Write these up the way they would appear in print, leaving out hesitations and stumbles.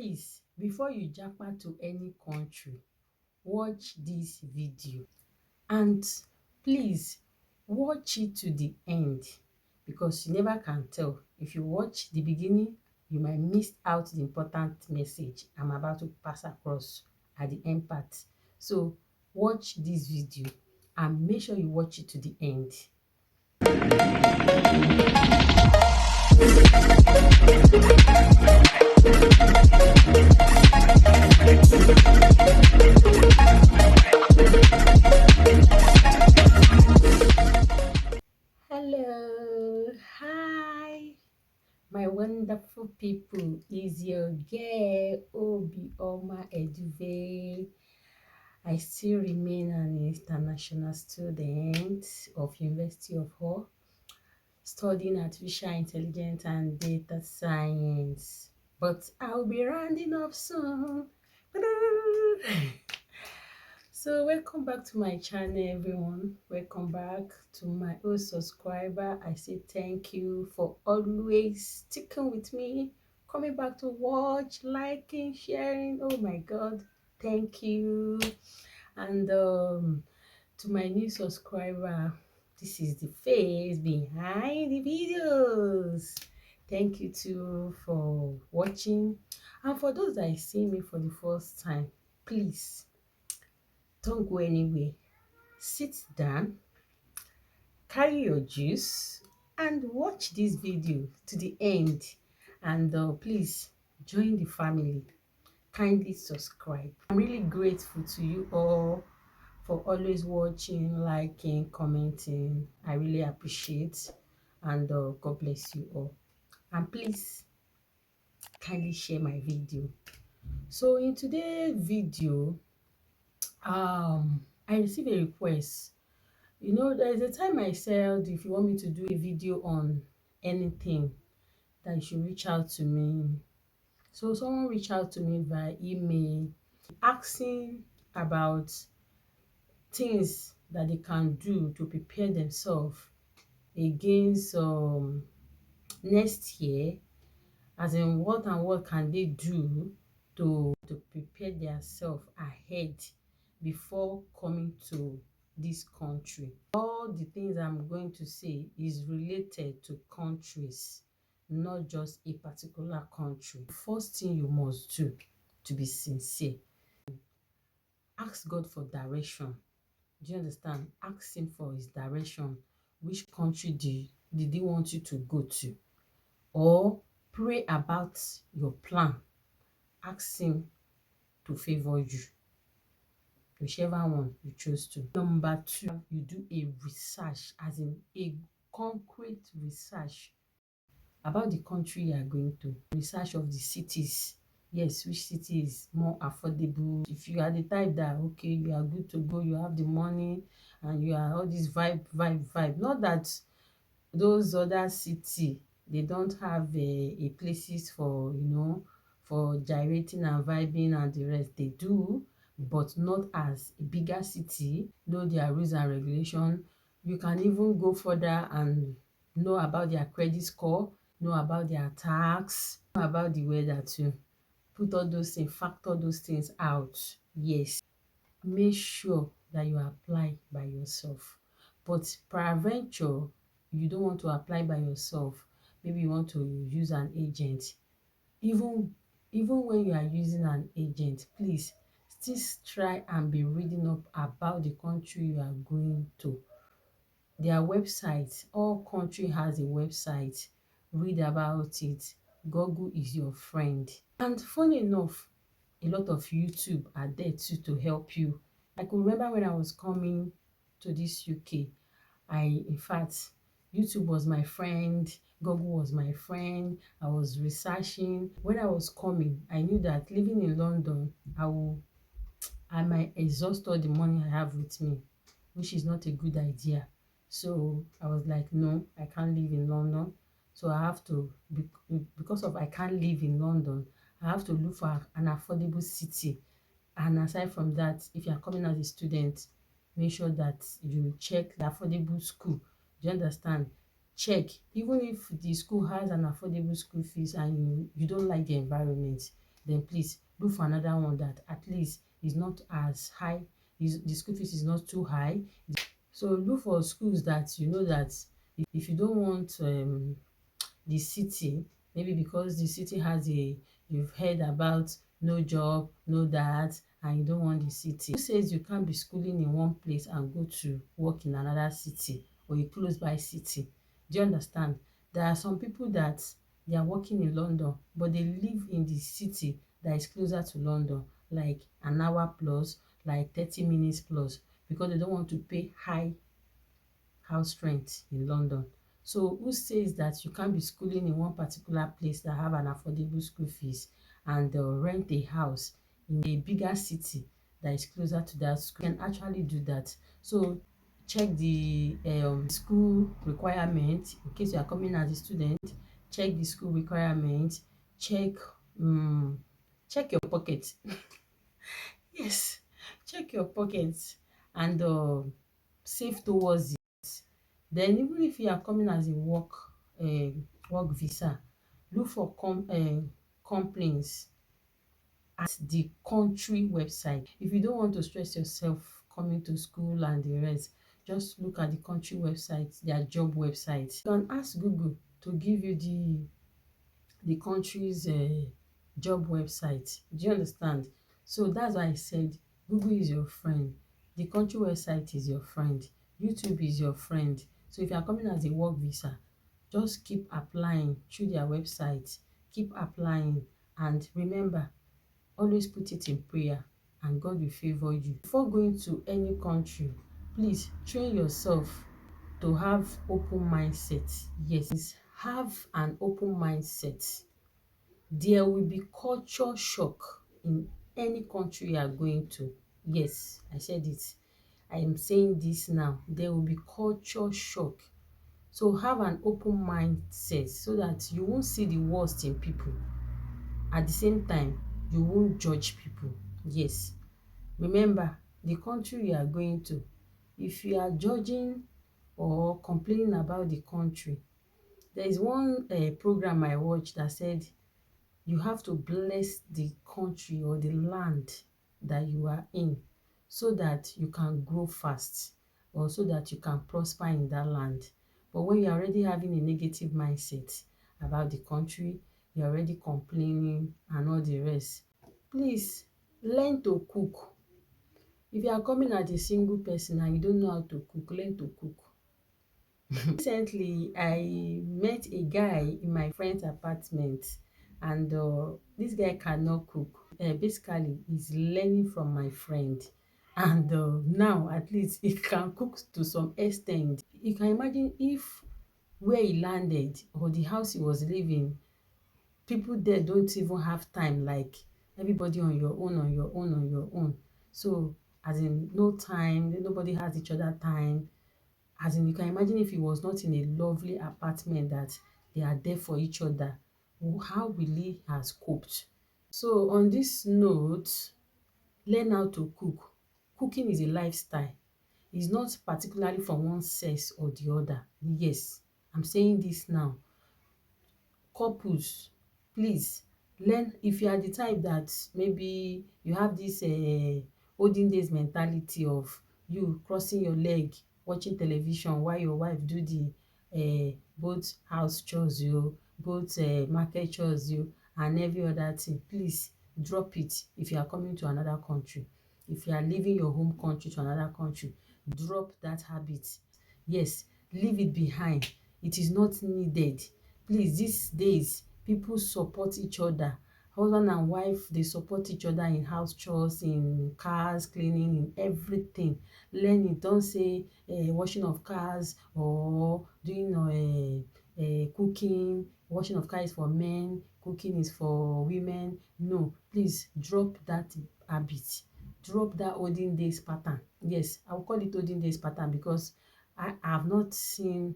please, before you japa to any country, watch this video, and please watch it to the end, because you never can tell. If you watch the beginning, you might miss out the important message I'm about to pass across at the end part. So watch this video and make sure you watch it to the end. Hello, hi, my wonderful people. Is your girl Obioma Eduve. I still remain an international student of University of Hull, studying artificial intelligence and data science. But I'll be rounding up soon. So welcome back to my channel, everyone. Welcome back to my old subscriber. I say thank you for always sticking with me, coming back to watch, liking, sharing. Oh my god, thank you. And to my new subscriber, this is the face behind the videos. Thank you too for watching. And for those that see me for the first time, please don't go anywhere. Sit down, carry your juice, and watch this video to the end. And please join the family. Kindly subscribe. I'm really grateful to you all for always watching, liking, commenting. I really appreciate, and God bless you all. And please kindly share my video. So in today's video, I received a request. You know, there's a time I said if you want me to do a video on anything, that you should reach out to me. So someone reached out to me via email asking about things that they can do to prepare themselves against next year, as in what and what can they do to prepare themselves ahead before coming to this country. All the things I'm going to say is related to countries, not just a particular country. The first thing you must do to be sincere, ask God for direction. Do you understand? Ask him for his direction. Which country did he want you to go to? Or pray about your plan. Ask him to favor you, whichever one you choose to. Number two, you do a research, as in a concrete research about the country you are going to. Research of the cities. Yes, which city is more affordable. If you are the type that, okay, you are good to go, you have the money, and you are all this vibe. Not that those other city, they don't have a places for, you know, for gyrating and vibing and the rest. They do, but not as a bigger city. Know their rules and regulation. You can even go further and know about their credit score, know about their tax, know about the weather too. Put all those things, factor those things out. Yes, make sure that you apply by yourself. But peradventure, you don't want to apply by yourself. Maybe you want to use an agent. Even when you are using an agent, please still try and be reading up about the country you are going to. Their websites, all country has a website. Read about it. Google is your friend. And funny enough, a lot of YouTube are there too to help you. I could remember when I was coming to this UK, in fact, YouTube was my friend, Google was my friend. I was researching. When I was coming, I knew that living in London, I might exhaust all the money I have with me, which is not a good idea. So I was like, no, I can't live in London. So I have to, because of I can't live in London, I have to look for an affordable city. And aside from that, if you are coming as a student, make sure that you check the affordable school. Do you understand? Check. Even if the school has an affordable school fees and you don't like the environment, then please look for another one that at least is not as high, the school fees is not too high. So look for schools that you know that if you don't want the city, maybe because the city has you've heard about no job, no that, and you don't want the city. Who says you can't be schooling in one place and go to work in another city or a close by city? Do you understand? There are some people that they are working in London, but they live in the city that is closer to London, like an hour plus, like 30 minutes plus, because they don't want to pay high house rent in London. So who says that you can't be schooling in one particular place that have an affordable school fees and rent a house in a bigger city that is closer to that school? You can actually do that. So check the school requirement in case you are coming as a student. Check the school requirement. Check check your pocket. Yes, check your pocket and save towards it. Then even if you are coming as a work visa, look for complaints at the country website. If you don't want to stress yourself coming to school and the rest, just look at the country website, their job website. You can ask Google to give you the country's job website. Do you understand? So that's why I said Google is your friend, the country website is your friend, YouTube is your friend. So if you are coming as a work visa, just keep applying through their website, keep applying, and remember, always put it in prayer and God will favor you. Before going to any country, please train yourself to have open mindset. Yes, have an open mindset. There will be culture shock in any country you are going to. Yes, I said it. I am saying this now. There will be culture shock. So have an open mindset so that you won't see the worst in people. At the same time, you won't judge people. Yes. Remember, the country you are going to, if you are judging or complaining about the country, there is one program I watched that said you have to bless the country or the land that you are in so that you can grow fast or so that you can prosper in that land. But when you're already having a negative mindset about the country, you're already complaining and all the rest, please learn to cook. If you are coming as a single person and you don't know how to cook, learn to cook. Recently, I met a guy in my friend's apartment, and this guy cannot cook. Basically, he's learning from my friend, and now at least he can cook to some extent. You can imagine if where he landed or the house he was living, people there don't even have time, like everybody on your own, on your own, on your own. So, as in, no time, nobody has each other time. As in, you can imagine if he was not in a lovely apartment that they are there for each other, how will he has coped? So on this note, learn how to cook. Cooking is a lifestyle. It's not particularly from one sex or the other. Yes, I'm saying this now. Couples, please learn. If you are the type that maybe you have this olden days mentality of you crossing your leg watching television while your wife do the both house chores, you both market chores, you and every other thing, please drop it. If you are coming to another country, if you are leaving your home country to another country, drop that habit. Yes, leave it behind. It is not needed. Please, these days people support each other. Husband and wife, they support each other in house chores, in cars cleaning, in everything. Learn it. Don't say washing of cars or doing cooking. Washing of cars is for men, cooking is for women. No, please drop that habit. Drop that olden days pattern. Yes, I will call it olden days pattern because I have not seen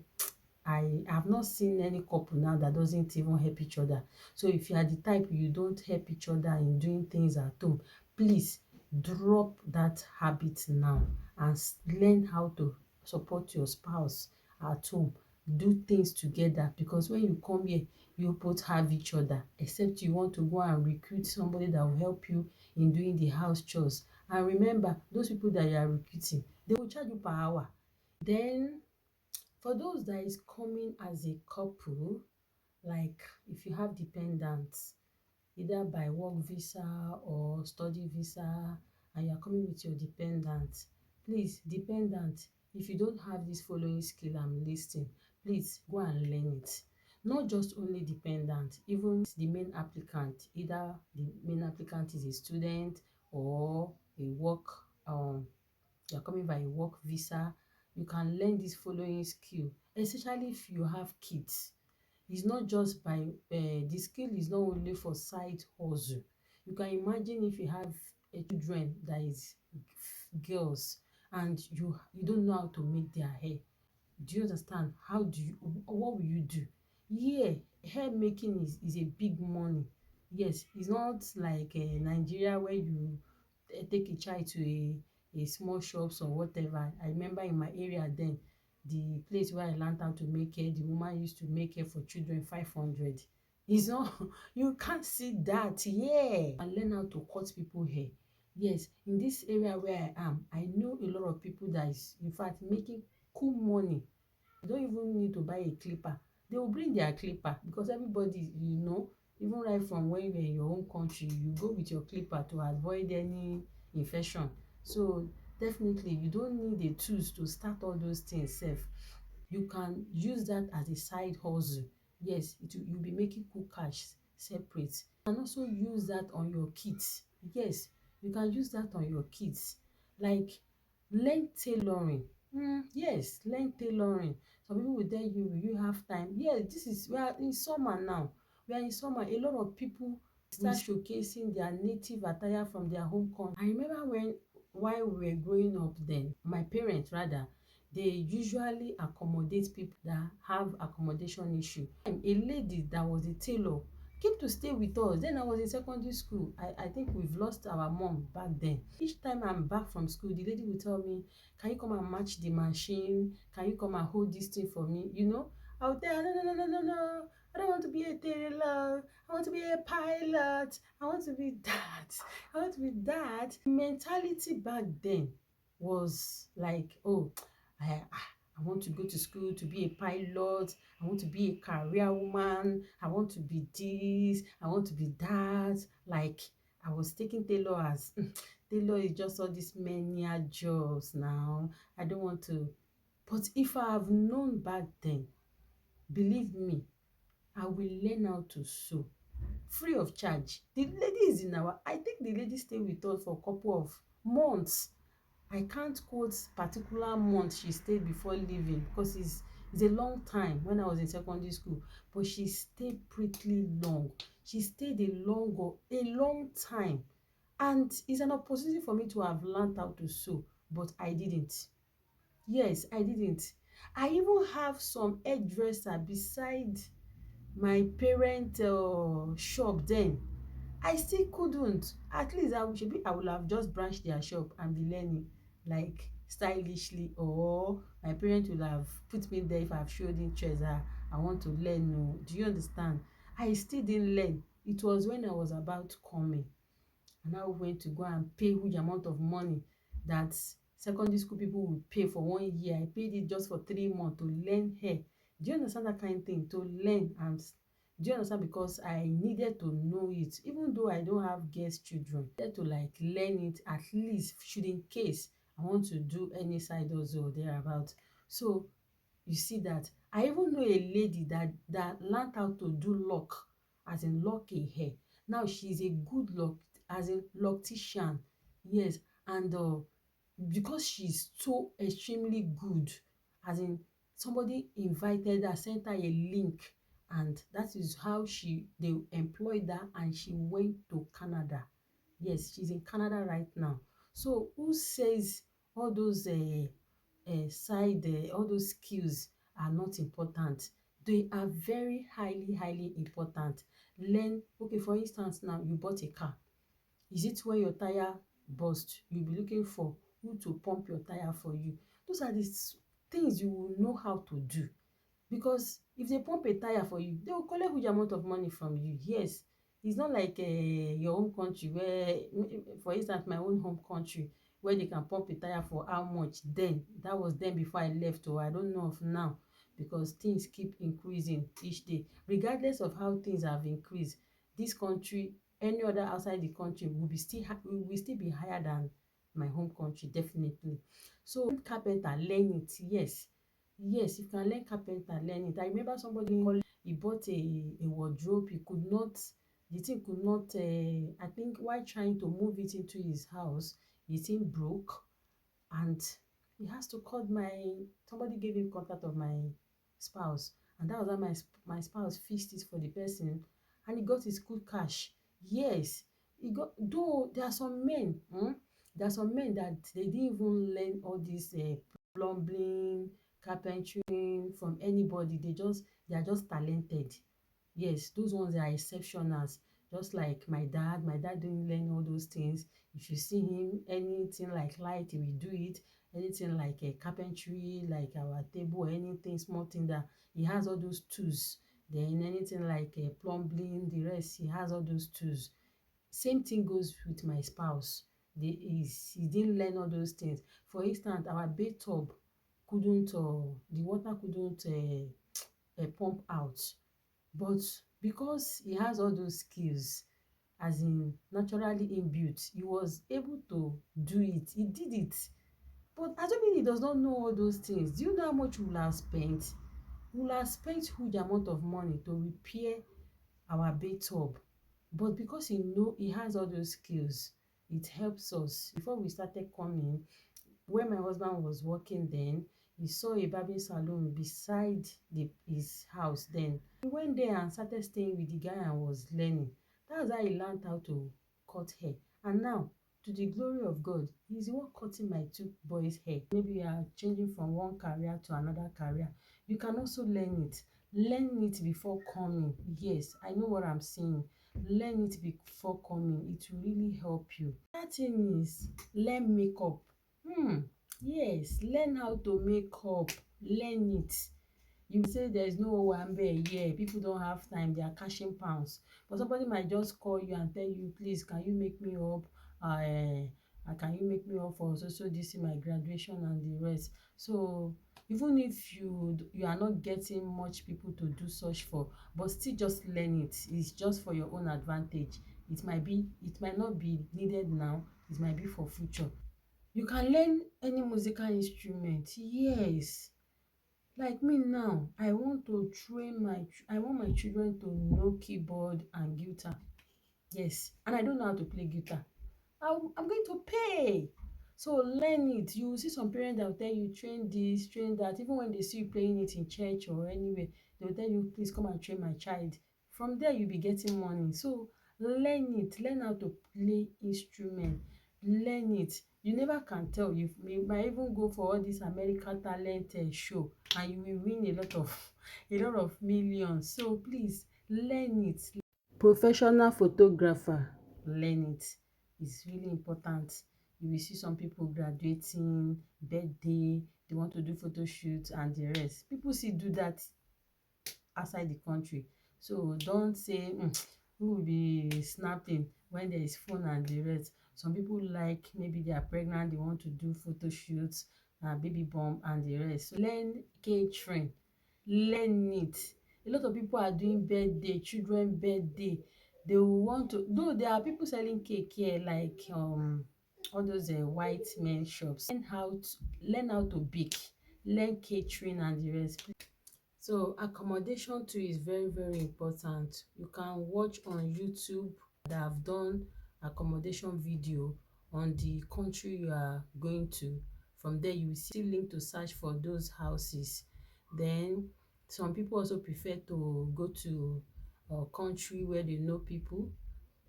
any couple now that doesn't even help each other. So if you are the type you don't help each other in doing things at home, please drop that habit now and learn how to support your spouse at home. do things together, because when you come here, you both have each other, except you want to go and recruit somebody that will help you in doing the house chores. And remember, those people that you are recruiting, they will charge you per hour. Then for those that is coming as a couple, like if you have dependents, either by work visa or study visa, and you are coming with your dependent, please, dependent, if you don't have this following skill I'm listing, please go and learn it. Not just only dependent, even the main applicant, either the main applicant is a student or a work, you are coming by a work visa, you can learn this following skill, especially if you have kids. It's not just by the skill is not only for side hustle. You can imagine if you have a children that is girls, and you don't know how to make their hair. Do you understand? How do you, what will you do? Yeah, hair making is a big money. Yes, it's not like Nigeria where you take a child to a small shops or whatever. I remember in my area then, the place where I learned how to make hair, the woman used to make hair for children 500. It's not, you can't see that. Yeah, and learn how to cut people hair. Yes, in this area where I am, I know a lot of people that is in fact making cool money. You don't even need to buy a clipper. They will bring their clipper, because everybody, even right from when you're in your own country, you go with your clipper to avoid any infection. So definitely you don't need the tools to start all those things sef. You can use that as a side hustle. Yes, you'll be making cool cash separate. You can also use that on your kids. Yes, you can use that on your kids. Like, learn tailoring. Yes, learn tailoring. Some people will tell you, will you have time? Yes, we are in summer now. We are in summer. A lot of people start showcasing their native attire from their home country. I remember while we were growing up then, my parents rather, they usually accommodate people that have accommodation issue. A lady that was a tailor came to stay with us. Then I was in secondary school. I think we've lost our mom back then. Each time I'm back from school, the lady will tell me, can you come and match the machine? Can you come and hold this thing for me? I would tell her, no, no, no, no, no, no. I don't want to be a tailor. I want to be a pilot. I want to be that. I want to be that. Mentality back then was like, oh, I want to go to school to be a pilot. I want to be a career woman. I want to be this. I want to be that. Like, I was taking tailor as tailor is just all these menial jobs now. I don't want to. But if I have known back then, believe me, I will learn how to sew free of charge. The lady is in our, I think the lady stayed with us for a couple of months. I can't quote particular month she stayed before leaving, because it's a long time when I was in secondary school, but she stayed pretty long. She stayed a long time, and it's an opportunity for me to have learned how to sew, but I didn't. Yes, I didn't. I even have some hairdresser beside my parent shop then. I still couldn't. At least I would have just branched their shop and be learning, like, stylishly, or my parents would have put me there if I've showed interest. I want to learn. No, do you understand? I still didn't learn. It was when I was about coming, and I went to go and pay huge amount of money that secondary school people would pay for 1 year. I paid it just for 3 months to learn hair. Do you understand that kind of thing? To learn. And do you understand? Because I needed to know it, even though I don't have guest children. I needed to like learn it, at least should in case I want to do any side hustle or thereabout. So you see that I even know a lady that learned how to do lock, as in lock a hair. Now she's a good lock, as in loctician. Yes. And because she's so extremely good, as in, somebody invited her, sent her a link, and that is how they employed her, and she went to Canada. Yes, she's in Canada right now. So who says all those all those skills are not important? They are very highly important. Learn. Okay, for instance, now you bought a car. Is it when your tire burst, you'll be looking for who to pump your tire for you? Those are the things you will know how to do. because if they pump a tire for you, they will collect huge amount of money from you. Yes, it's not like your home country where, for instance, my own home country, where they can pump a tire for how much then. That was then before I left, or I don't know of now, because things keep increasing each day. Regardless of how things have increased, this country, any other outside the country, will still be higher than my home country, definitely. So carpenter, learn it. Yes, you can learn carpenter, learn it. I remember somebody calling, he bought a wardrobe. He could not, the thing could not, I think while trying to move it into his house, the thing broke, and he has to call somebody gave him contact of my spouse, and that was how my spouse fixed it for the person, and he got his good cash. Yes, he got, though there are some men, there are some men that they didn't even learn all this plumbing, carpentry from anybody. They are just talented. Yes, those ones are exceptionals. Just like my dad didn't learn all those things. If you see him, anything like light, he will do it. Anything like a carpentry, like our table, anything small thing, that he has all those tools. Then anything like plumbing, the rest, he has all those tools. Same thing goes with my spouse. He didn't learn all those things. For instance, our bathtub couldn't, the water couldn't pump out, but because he has all those skills, as in naturally inbuilt, he was able to do it. He did it. But assuming he does not know all those things, do you know how much we will have spent? We will have spent huge amount of money to repair our bathtub. But because he has all those skills, it helps us. Before we started coming, when my husband was working then, he saw a barbing salon beside his house then. He went there and started staying with the guy and was learning. That's how he learned how to cut hair. And now, to the glory of God, he's the one cutting my two boys' hair. Maybe you are changing from one career to another career. You can also learn it. Learn it before coming. Yes, I know what I'm saying. Learn it before coming. It will really help you. That thing is, learn makeup. Yes, learn how to make up. Learn it. You say there is no owambe here, people don't have time, they are cashing pounds. But somebody might just call you and tell you, please, can you make me up? Can you make me up for so this is my graduation and the rest? So even if you are not getting much people to do such for, but still just learn it. It's just for your own advantage. It might not be needed now, it might be for future. You can learn any musical instrument. Yes. Like me now, I want my children to know keyboard and guitar. Yes, and I don't know how to play guitar. I'm going to pay. So learn it. You will see some parents that will tell you, train this, train that. Even when they see you playing it in church or anywhere, they will tell you, please come and train my child. From there, you'll be getting money. So learn it. Learn how to play instrument. Learn it. You never can tell. You might even go for all this American talent show, and you will win a lot of millions. So please learn it. Professional photographer, learn it. It's really important. You will see some people graduating, birthday, they want to do photo shoots and the rest. People still do that outside the country. So don't say who will be snapping when there is phone and the rest. Some people, like maybe they are pregnant, they want to do photo shoots, baby bump and the rest. So learn catering. Learn it. A lot of people are doing birthday, children birthday. They will want to, though there are people selling cake here, like all those white men shops. Learn how to bake, learn catering and the rest. So accommodation too is very, very important. You can watch on YouTube that have done accommodation video on the country you are going to. From there you will see link to search for those houses. Then some people also prefer to go to a country where they know people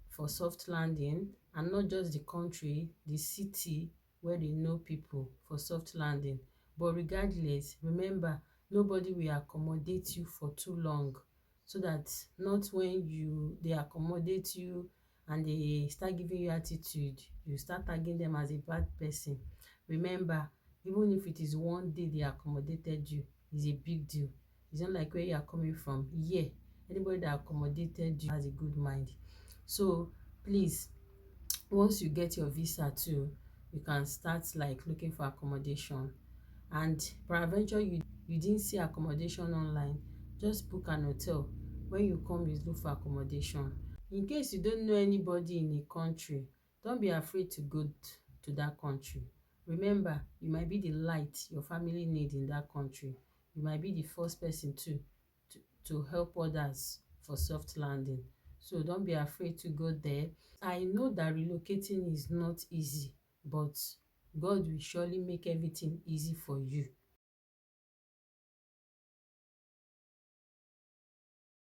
for soft landing, and not just the country, the city where they know people for soft landing. But regardless, remember, nobody will accommodate you for too long, so that not when they accommodate you and they start giving you attitude, you start tagging them as a bad person. Remember, even if it is one day they accommodated you, is a big deal. It's not like where you are coming from. Yeah, anybody that accommodated you has a good mind. So please, once you get your visa too, you can start like looking for accommodation. And peradventure you didn't see accommodation online, just book an hotel. When you come, you look for accommodation. In case you don't know anybody in a country, don't be afraid to go to that country. Remember, you might be the light your family need in that country. You might be the first person to, to help others for soft landing. So don't be afraid to go there. I know that relocating is not easy, but God will surely make everything easy for you.